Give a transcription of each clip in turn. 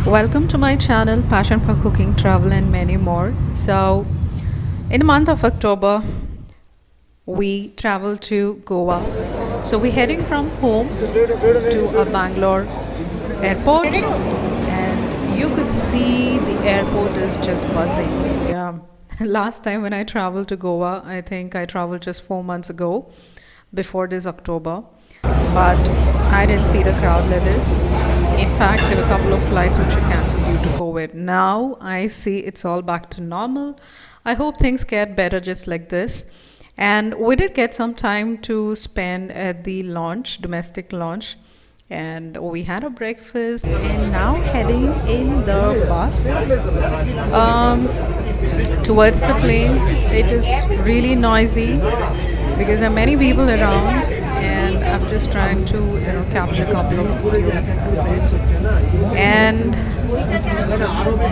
Welcome to my channel, Passion for Cooking, Travel and many more. So, in the month of October, we travel to Goa. So we're heading from home to a Bangalore airport, and you could see the airport is just buzzing. Yeah. Last time when I traveled to Goa, I think I traveled just 4 months ago, before this October, but I didn't see the crowd like this. In fact, there were a couple of flights which were cancelled due to COVID. Now I see it's all back to normal. I hope things get better just like this. And we did get some time to spend at the launch, domestic launch, and we had a breakfast and now heading in the bus towards the plane. It is really noisy because there are many people around, and I'm just trying to capture a couple of videos. That's it. And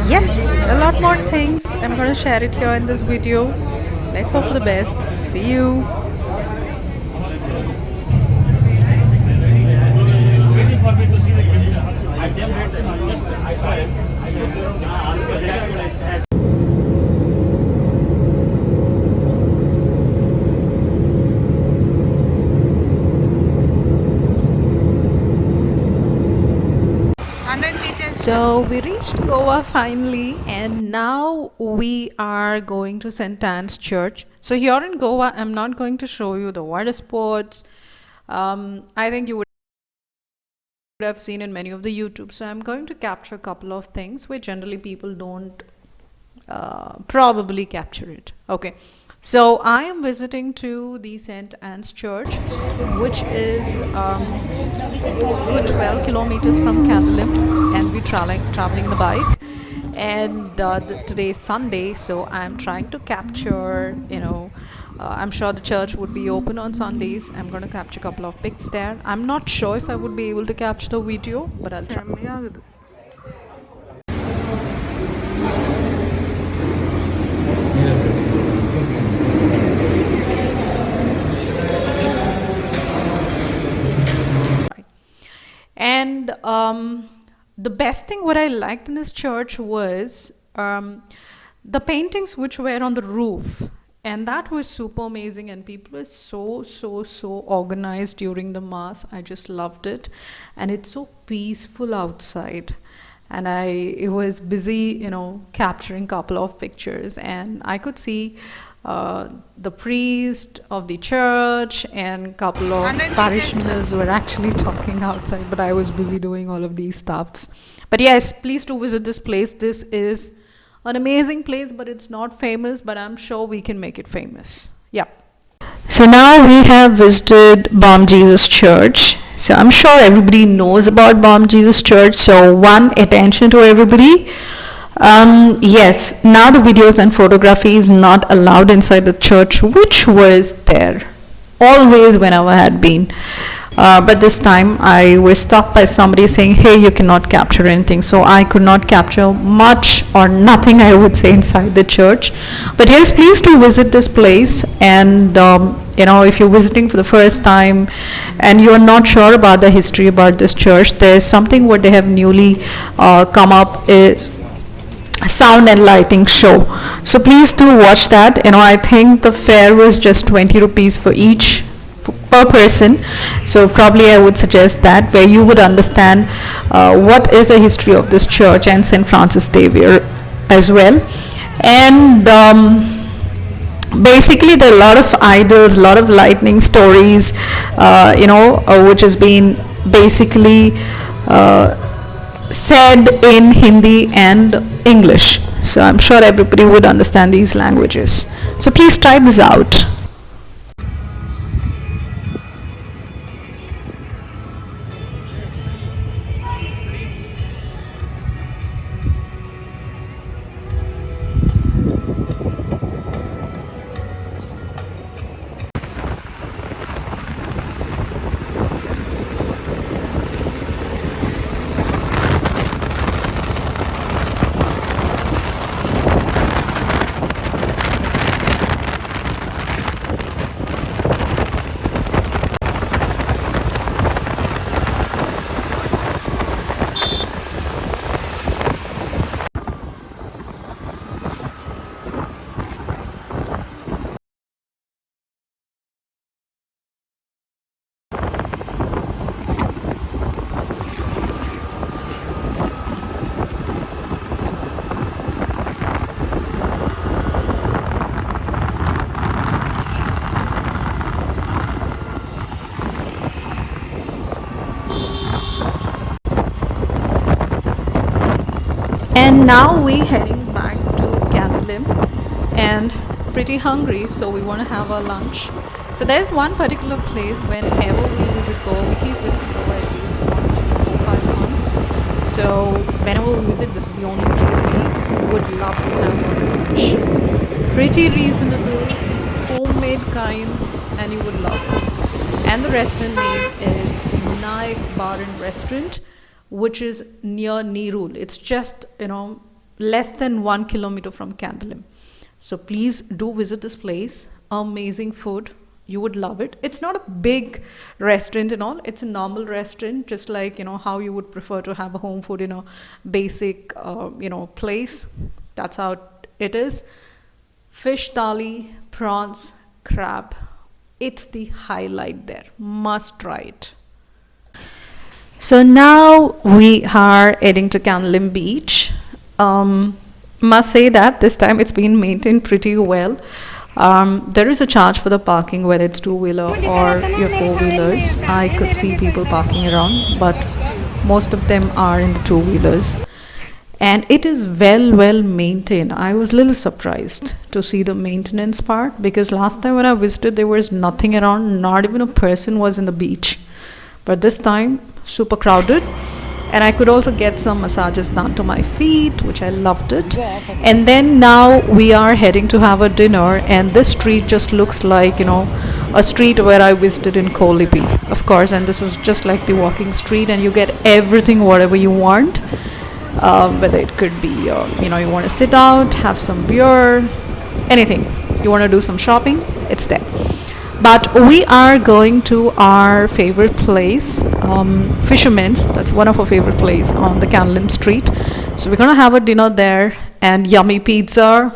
yes, a lot more things. I'm going to share it here in this video. Let's hope for the best. See you. So we reached Goa finally, and now we are going to St. Anne's Church. So here in Goa, I'm not going to show you the water sports. I think you would have seen in many of the YouTube. So I'm going to capture a couple of things which generally people don't probably capture it. Okay. So I am visiting to the St. Anne's Church, which is good 12 kilometers from Cantalong, and we're traveling the bike. And today is Sunday, so I'm trying to capture, I'm sure the church would be open on Sundays. I'm going to capture a couple of pics there. I'm not sure if I would be able to capture the video, but I'll try. And the best thing what I liked in this church was the paintings which were on the roof, and that was super amazing, and people were so organized during the mass. I just loved it, and it's so peaceful outside, and I was busy capturing a couple of pictures, and I could see the priest of the church and a couple of parishioners were actually talking outside, but I was busy doing all of these stuffs. But yes, please do visit this place. This is an amazing place, but it's not famous, but I'm sure we can make it famous. Yeah. So now we have visited Bomb Jesus Church. So I'm sure everybody knows about Bomb Jesus Church. So one, attention to everybody. Yes, now the videos and photography is not allowed inside the church, which was there always whenever I had been. But this time I was stopped by somebody saying, hey, you cannot capture anything. So I could not capture much or nothing, I would say, inside the church. But yes, please do visit this place. And if you're visiting for the first time and you're not sure about the history about this church, there's something what they have newly come up is sound and lighting show. So please do watch that. I think the fare was just 20 rupees for each per person. So probably I would suggest that, where you would understand what is the history of this church and St. Francis Xavier as well. And basically there are a lot of idols, a lot of lightning stories, which has been basically said in Hindi and English. So I'm sure everybody would understand these languages. So please try this out. And now we heading back to Cantalim and pretty hungry, so we want to have our lunch. So there's one particular place whenever we visit Goa, we keep visiting Goa at least once in 4 5 months. So whenever we visit, this is the only place we would love to have our lunch. Pretty reasonable, homemade kinds, and you would love it. And the restaurant name is Naik Bar and Restaurant, which is near Nerul. It's just, less than 1 kilometer from Cantalim. So please do visit this place. Amazing food. You would love it. It's not a big restaurant and all. It's a normal restaurant, just like, how you would prefer to have a home food in a basic, place. That's how it is. Fish thali, prawns, crab. It's the highlight there. Must try it. So now we are heading to Cantalong Beach. Must say that this time it's been maintained pretty well. There is a charge for the parking, whether it's two-wheeler or your four-wheelers. I could see people parking around, but most of them are in the two-wheelers. And it is well maintained. I was a little surprised to see the maintenance part, because last time when I visited there was nothing around, not even a person was in the beach. But this time super crowded, and I could also get some massages done to my feet, which I loved it. And then now we are heading to have a dinner, and this street just looks like, a street where I visited in Kolipi, of course. And this is just like the walking street, and you get everything whatever you want, whether it could be you want to sit out, have some beer, anything, you want to do some shopping, it's there. But we are going to our favorite place, Fisherman's. That's one of our favorite place on the Cantalim Street. So we're going to have a dinner there, and yummy pizza,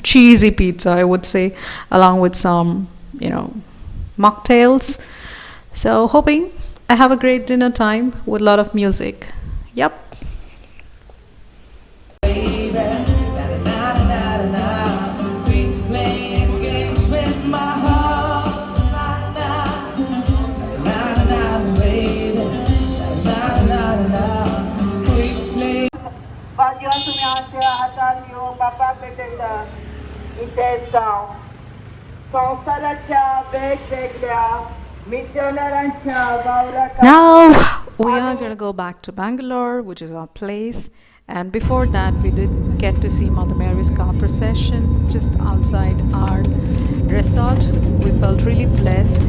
cheesy pizza, I would say, along with some, mocktails. So hoping I have a great dinner time with a lot of music. Yep. Sumiasya Atalio Papa Petenda Itesau Sonsalacha Beglia Missionarancha Vaula. Now we are going to go back to Bangalore, which is our place. And before that, we did get to see Mother Mary's car procession just outside our resort. We felt really blessed